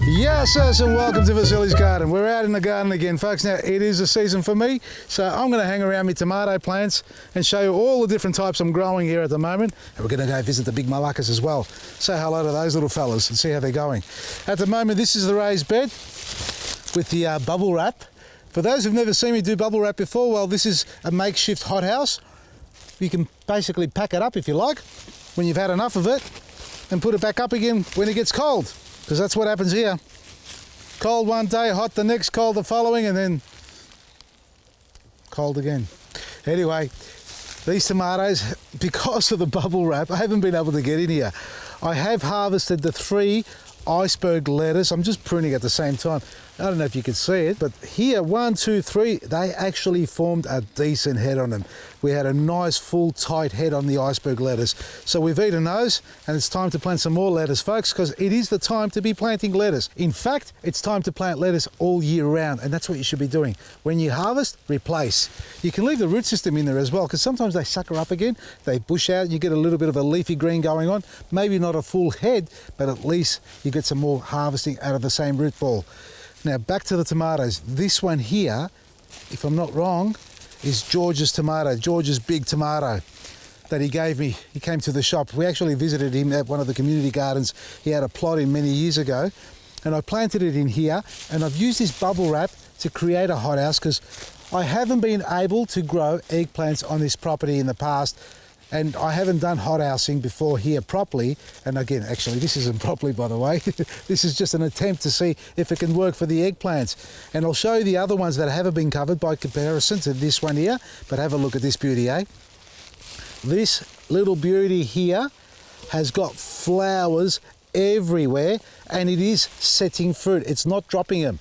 Yes, and welcome to Vasily's Garden. We're out in the garden again, folks. Now, it is a season for me, so I'm going to hang around my tomato plants and show you all the different types I'm growing here at the moment. And we're going to go visit the big malacas as well. Say hello to those little fellas and see how they're going. At the moment, this is the raised bed with the bubble wrap. For those who've never seen me do bubble wrap before, well, this is a makeshift hothouse. You can basically pack it up if you like, when you've had enough of it, and put it back up again when it gets cold. Because that's what happens here. Cold one day, hot the next, cold the following, and then cold again. Anyway, these tomatoes, because of the bubble wrap, I haven't been able to get in here. I have harvested the 3 iceberg lettuce. I'm just pruning at the same time. I don't know if you can see it, but here, 1, 2, 3, they actually formed a decent head on them. We had a nice, full, tight head on the iceberg lettuce. So we've eaten those, and it's time to plant some more lettuce, folks, because it is the time to be planting lettuce. In fact, it's time to plant lettuce all year round, and that's what you should be doing. When you harvest, replace. You can leave the root system in there as well, because sometimes they sucker up again, they bush out, you get a little bit of a leafy green going on. Maybe not a full head, but at least you get some more harvesting out of the same root ball. Now back to the tomatoes. This one here, if I'm not wrong, is George's tomato, George's big tomato that he gave me. He came to the shop. We actually visited him at one of the community gardens. He had a plot in many years ago, and I planted it in here, and I've used this bubble wrap to create a hothouse because I haven't been able to grow eggplants on this property in the past. And I haven't done hothousing before here properly. And again, actually, this isn't properly, by the way. This is just an attempt to see if it can work for the eggplants. And I'll show you the other ones that haven't been covered by comparison to this one here. But have a look at this beauty, eh? This little beauty here has got flowers everywhere, and it is setting fruit. It's not dropping them.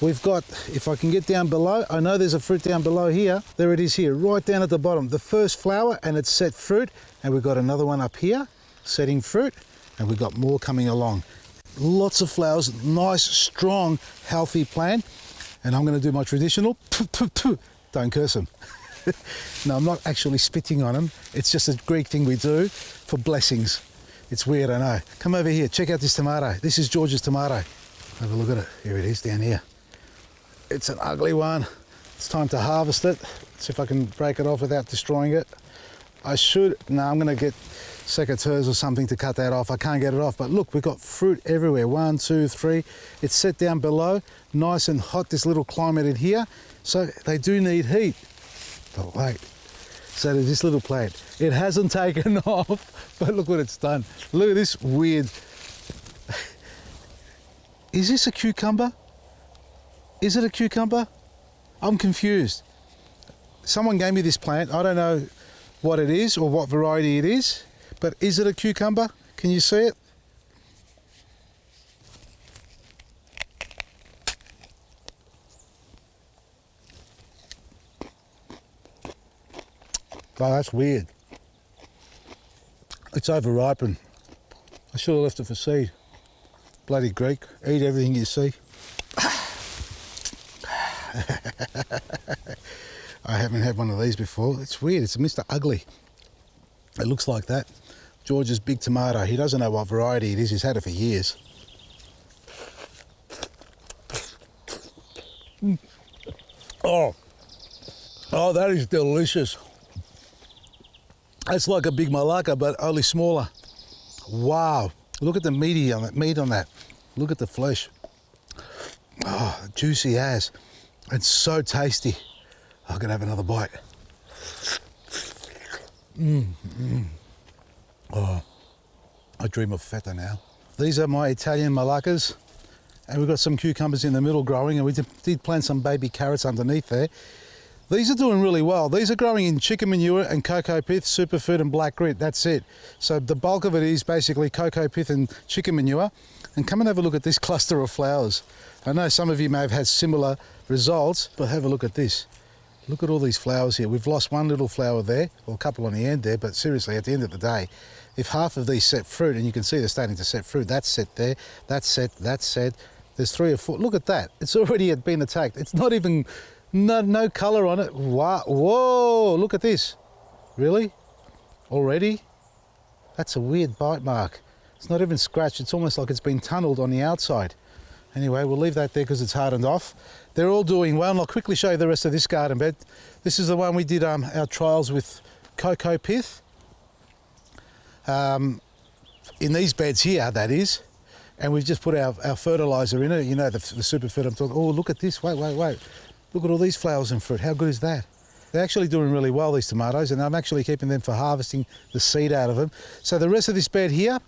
We've got, if I can get down below, I know there's a fruit down below here. There it is here, right down at the bottom. The first flower, and it's set fruit. And we've got another one up here, setting fruit. And we've got more coming along. Lots of flowers, nice, strong, healthy plant. And I'm gonna do my traditional, don't curse them. No, I'm not actually spitting on them. It's just a Greek thing we do for blessings. It's weird, I know. Come over here, check out this tomato. This is George's tomato. Have a look at it. Here it is down here. It's an ugly one. It's time to harvest it. See if I can break it off without destroying it. I should, no, I'm gonna get secateurs or something to cut that off. I can't get it off, but look, we've got fruit everywhere. 1, 2, 3. It's set down below, nice and hot, this little climate in here. So they do need heat. But wait, so there's this little plant. It hasn't taken off, but look what it's done. Look at this weird. Is this a cucumber? Is it a cucumber? I'm confused. Someone gave me this plant. I don't know what it is or what variety it is, but is it a cucumber? Can you see it? Oh, that's weird. It's overripened. I should have left it for seed. Bloody Greek. Eat everything you see. I haven't had one of these before. It's weird. It's Mr. Ugly. It looks like that. George's big tomato. He doesn't know what variety it is. He's had it for years. Oh, that is delicious. That's like a big malaca, but only smaller. Wow. Look at the meat on that. Look at the flesh. Oh, juicy as. It's so tasty. I'm gonna have another bite. Oh, I dream of feta now. These are my Italian malacas, and we've got some cucumbers in the middle growing, and we did plant some baby carrots underneath there. These are doing really well. These are growing in chicken manure and cocoa pith, superfood and black grit. That's it. So the bulk of it is basically cocoa pith and chicken manure. And come and have a look at this cluster of flowers. I know some of you may have had similar results, but have a look at this. Look at all these flowers here. We've lost one little flower there, or a couple on the end there, but seriously, at the end of the day, if half of these set fruit, and you can see they're starting to set fruit, that's set there, that's set, there's 3 or 4, look at that. It's already been attacked. It's not even, no colour on it. Wow, whoa, look at this. Really? Already? That's a weird bite mark. It's not even scratched, it's almost like it's been tunnelled on the outside. Anyway, we'll leave that there because it's hardened off. They're all doing well, and I'll quickly show you the rest of this garden bed. This is the one we did our trials with cocoa pith. In these beds here, that is. And we've just put our fertiliser in it, you know, the super food I'm talking. Oh, look at this, wait. Look at all these flowers and fruit, how good is that? They're actually doing really well, these tomatoes, and I'm actually keeping them for harvesting the seed out of them. So the rest of this bed here,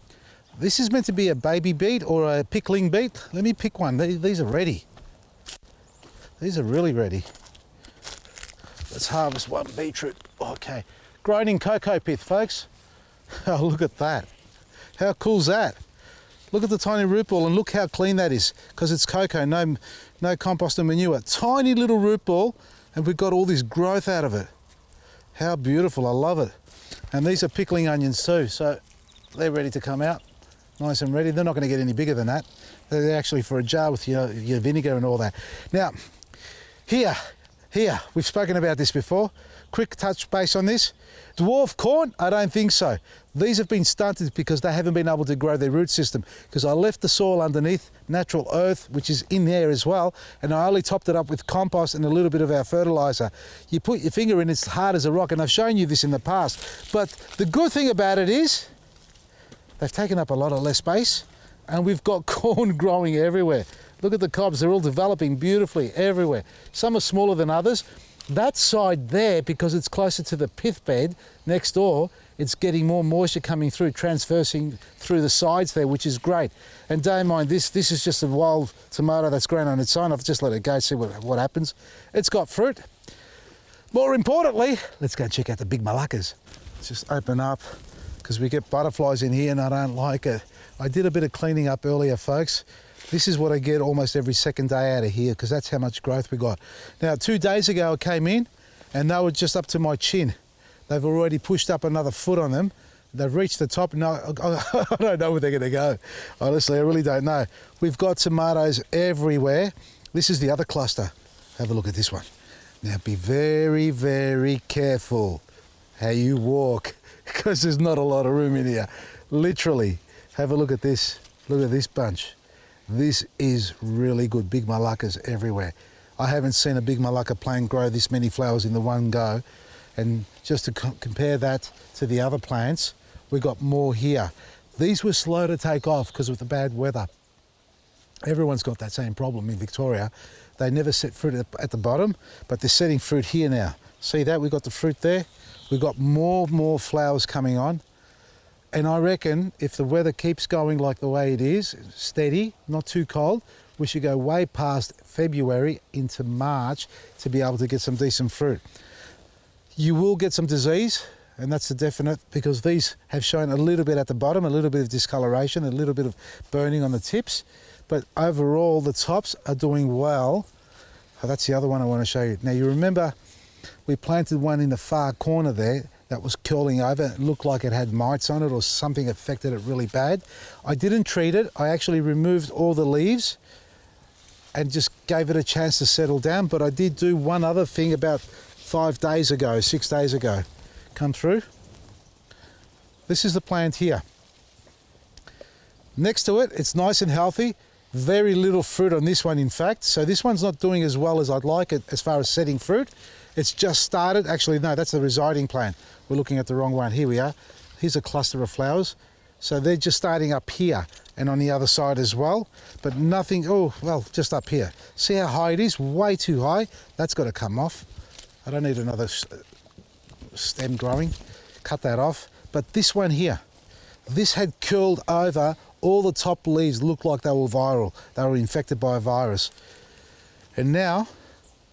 this is meant to be a baby beet or a pickling beet. Let me pick one, these are ready. These are really ready. Let's harvest one beetroot, okay. Grown in cocoa pith, folks. Oh, look at that. How cool's that? Look at the tiny root ball and look how clean that is, because it's cocoa, no compost and manure. Tiny little root ball, and we've got all this growth out of it. How beautiful, I love it. And these are pickling onions too, so they're ready to come out. Nice and ready. They're not going to get any bigger than that. They're actually for a jar with your vinegar and all that. Now, here, we've spoken about this before. Quick touch base on this. Dwarf corn? I don't think so. These have been stunted because they haven't been able to grow their root system, because I left the soil underneath, natural earth, which is in there as well, and I only topped it up with compost and a little bit of our fertiliser. You put your finger in, it's hard as a rock, and I've shown you this in the past. But the good thing about it is they've taken up a lot of less space, and we've got corn growing everywhere. Look at the cobs, they're all developing beautifully everywhere. Some are smaller than others. That side there, because it's closer to the pith bed next door, it's getting more moisture coming through, transversing through the sides there, which is great. And don't mind this is just a wild tomato that's grown on its own. I've just let it go, see what happens. It's got fruit. More importantly, let's go check out the big malaccas. Let's just open up, because we get butterflies in here and I don't like it. I did a bit of cleaning up earlier, folks. This is what I get almost every second day out of here, because that's how much growth we got. Now, 2 days ago I came in and they were just up to my chin. They've already pushed up another foot on them. They've reached the top. No, I don't know where they're going to go. Honestly, I really don't know. We've got tomatoes everywhere. This is the other cluster. Have a look at this one. Now, be very, very careful how you walk, because there's not a lot of room in here. Literally, have a look at this. Look at this bunch. This is really good. Big malaccas everywhere. I haven't seen a big malacca plant grow this many flowers in the one go. And just to compare that to the other plants, we got more here. These were slow to take off because of the bad weather. Everyone's got that same problem in Victoria. They never set fruit at the bottom, but they're setting fruit here now. See that? We've got the fruit there. We've got more flowers coming on. And I reckon if the weather keeps going like the way it is, steady, not too cold, we should go way past February into March to be able to get some decent fruit. You will get some disease, and that's a definite, because these have shown a little bit at the bottom, a little bit of discoloration, a little bit of burning on the tips, but overall the tops are doing well. Oh, that's the other one I want to show you. Now, you remember we planted one in the far corner there that was curling over. It looked like it had mites on it or something affected it really bad. I didn't treat it. I actually removed all the leaves and just gave it a chance to settle down, but I did do one other thing about 6 days ago. Come through. This is the plant here. Next to it, it's nice and healthy. Very little fruit on this one, in fact. So this one's not doing as well as I'd like it as far as setting fruit. It's just started. Actually, no, that's the residing plant. We're looking at the wrong one. Here we are. Here's a cluster of flowers. So they're just starting up here and on the other side as well, but nothing, oh, well, just up here. See how high it is? Way too high. That's got to come off. I don't need another stem growing. Cut that off. But this one here, this had curled over. All the top leaves looked like they were viral. They were infected by a virus. And now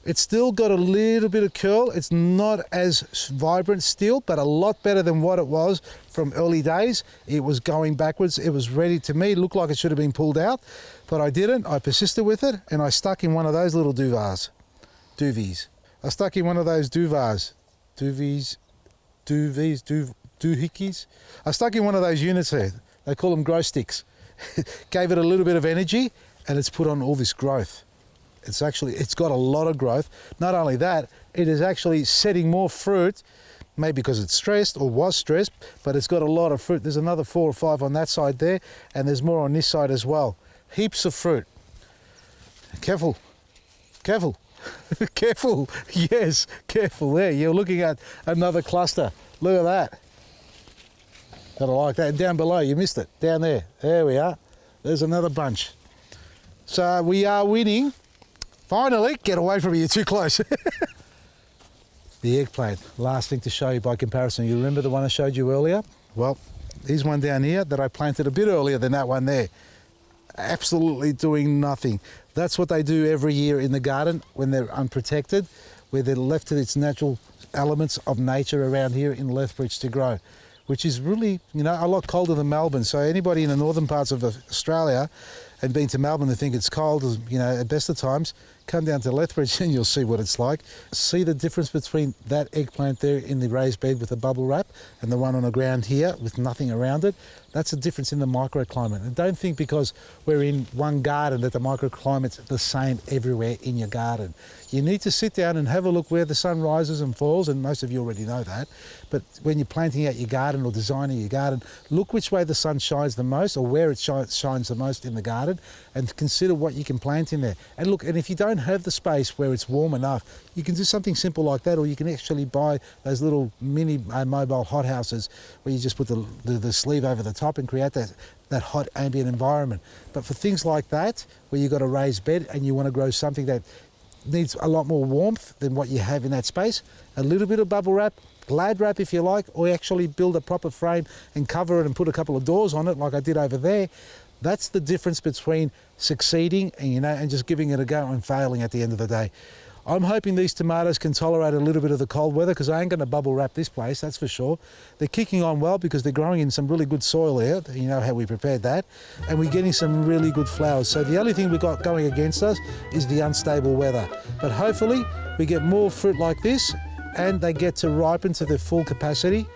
it's still got a little bit of curl. It's not as vibrant still, but a lot better than what it was from early days. It was going backwards. It was ready to me. It looked like it should have been pulled out, but I didn't. I persisted with it, and I stuck in one of those little duvars. I stuck in one of those duvars. Doohickeys. I stuck in one of those units there. They call them grow sticks. Gave it a little bit of energy, and it's put on all this growth. It's got a lot of growth. Not only that, it is actually setting more fruit, maybe because it's stressed or was stressed, but it's got a lot of fruit. There's another 4 or 5 on that side there, and there's more on this side as well. Heaps of fruit. Careful, careful, careful. Yes, careful there. You're looking at another cluster. Look at that. Gotta like that. And down below, you missed it. Down there. There we are. There's another bunch. So we are winning. Finally, get away from me, you're too close. The eggplant, last thing to show you by comparison. You remember the one I showed you earlier? Well, here's one down here that I planted a bit earlier than that one there. Absolutely doing nothing. That's what they do every year in the garden when they're unprotected, where they're left to its natural elements of nature around here in Lethbridge to grow, which is really, you know, a lot colder than Melbourne. So anybody in the northern parts of Australia and been to Melbourne and think it's cold, you know, at best of times, come down to Lethbridge and you'll see what it's like. See the difference between that eggplant there in the raised bed with the bubble wrap and the one on the ground here with nothing around it. That's a difference in the microclimate. And don't think because we're in one garden that the microclimate's the same everywhere in your garden. You need to sit down and have a look where the sun rises and falls, and most of you already know that. But when you're planting out your garden or designing your garden, look which way the sun shines the most or where it shines the most in the garden, and consider what you can plant in there. And look, and if you don't have the space where it's warm enough, you can do something simple like that, or you can actually buy those little mini mobile hothouses where you just put the sleeve over the top and create that hot ambient environment. But for things like that, where you've got a raised bed and you want to grow something that needs a lot more warmth than what you have in that space, a little bit of bubble wrap, glad wrap if you like, or actually build a proper frame and cover it and put a couple of doors on it like I did over there. That's the difference between succeeding and, you know, and just giving it a go and failing at the end of the day. I'm hoping these tomatoes can tolerate a little bit of the cold weather, because I ain't going to bubble wrap this place, that's for sure. They're kicking on well because they're growing in some really good soil here. You know how we prepared that. And we're getting some really good flowers. So the only thing we've got going against us is the unstable weather. But hopefully we get more fruit like this and they get to ripen to their full capacity.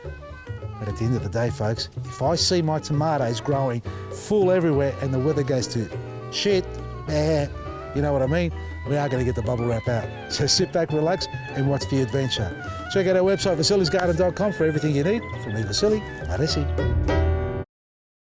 But at the end of the day, folks, if I see my tomatoes growing full everywhere and the weather goes to shit, you know what I mean? We are going to get the bubble wrap out. So sit back, relax, and watch the adventure. Check out our website, vasilisgarden.com, for everything you need. From me, Vasily, Maresi.